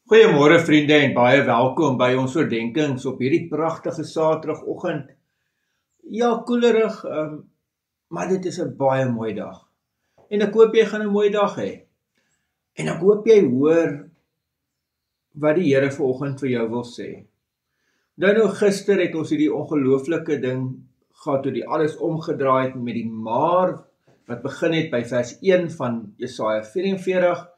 Goeiemôre vriende en baie welkom by ons oordenkings op hierdie pragtige Saterdagoggend. Ja, koelerig, maar dit is 'n baie mooi dag. En ek hoop jy gaan 'n mooi dag hê. En ek hoop jy hoor wat die Here vanoggend vir jou wil sê. Nou gister het ons hierdie ongelooflike ding gehad toe die alles omgedraai het met die maar wat begin het by vers 1 van Jesaja 44.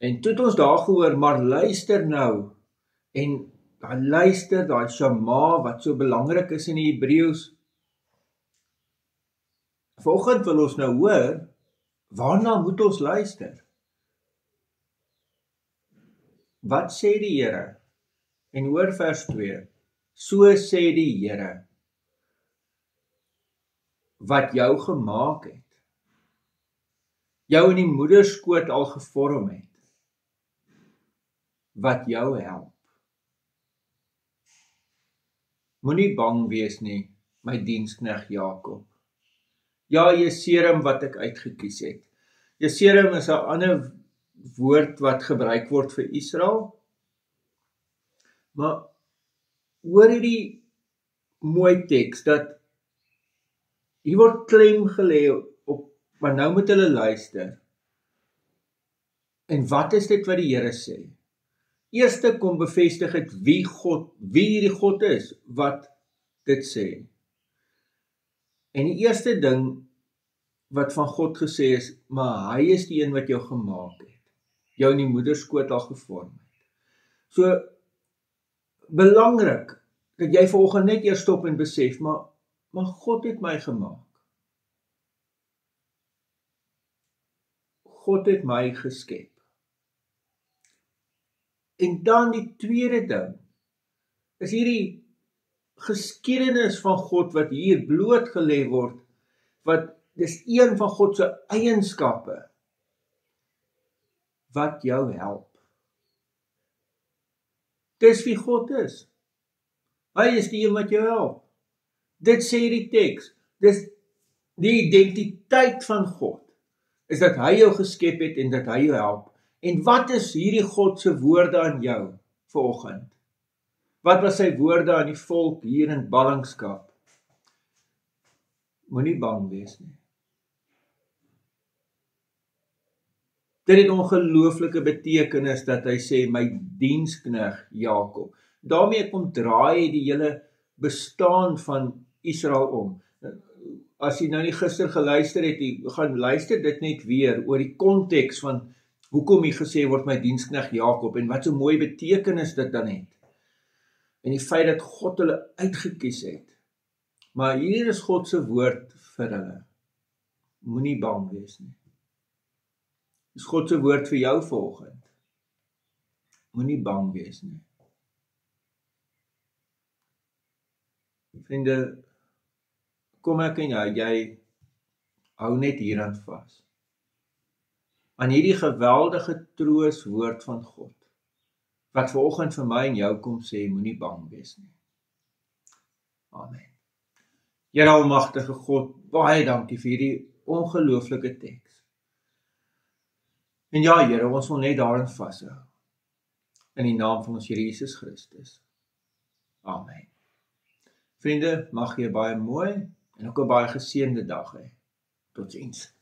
En toe het ons daar gehoor, maar luister nou, en luister, daai shama wat so belangrik is in die Hebreëus. Vanoggend wil ons nou hoor, waarna moet ons luister? Wat sê die Here? En hoor vers 2, so sê die Here, wat jou gemaak het, jou in die moederskoot al gevorm het, wat jou help. Moenie bang wees nie, my diensknegt Jakob. Ja, Jeserum wat ek uitgekies het. Jeserum is 'n ander woord wat gebruik word vir Israel. Maar hoor hierdie mooi teks dat hier word klem gelê op, maar nou moet hulle luister. En wat is dit wat die Here sê? Eerste kom bevestig het wie hierdie God is, wat dit sê. En die eerste ding wat van God gesê is, maar hy is die een wat jou gemaak het, jou in die moederskoot al gevorm het. So, belangrik, dat jy vanoggend net eers stop en besef, maar God het my gemaak. God het my geskep. En dan die tweede ding, is hierdie geskiedenis van God wat hier blootgelê word, wat dis een van God se eienskappe, wat jou help. Dis wie God is. Hy is die een wat jou help. Dit sê die teks, dis die identiteit van God, is dat hy jou geskep het en dat hy jou help. En wat is hierdie God se woorde aan jou vanoggend? Wat was sy woorde aan die volk hier in ballingskap? Moenie bang wees nie. Dit het ongelooflike betekenis dat hy sê, my diensknegt Jakob. Daarmee kom draai die hele bestaan van Israel om. As jy nou nie gister geluister het, jy gaan luister dit net weer oor die konteks van hoekom hier gesê word my diensknegt Jakob en wat so mooi betekenis dit dan het. En die feit dat God hulle uitgekies het. Maar hier is God se woord vir hulle. Moenie bang wees nie. Dis God se woord vir jou vanoggend. Moenie bang wees nie. Vriende, kom ek en jy hou net hieraan vas. Aan hierdie geweldige trooswoord van God, wat vanoggend vir my en jou kom sê, moenie bang wees nie. Amen. Here almagtige God, baie dankie vir hierdie ongelooflike teks. En ja, Here, ons wil net daarin vashou. In die naam van ons Here Jesus Christus. Amen. Vriende, mag jy baie mooi en ook 'n baie geseënde dag hê. Totsiens.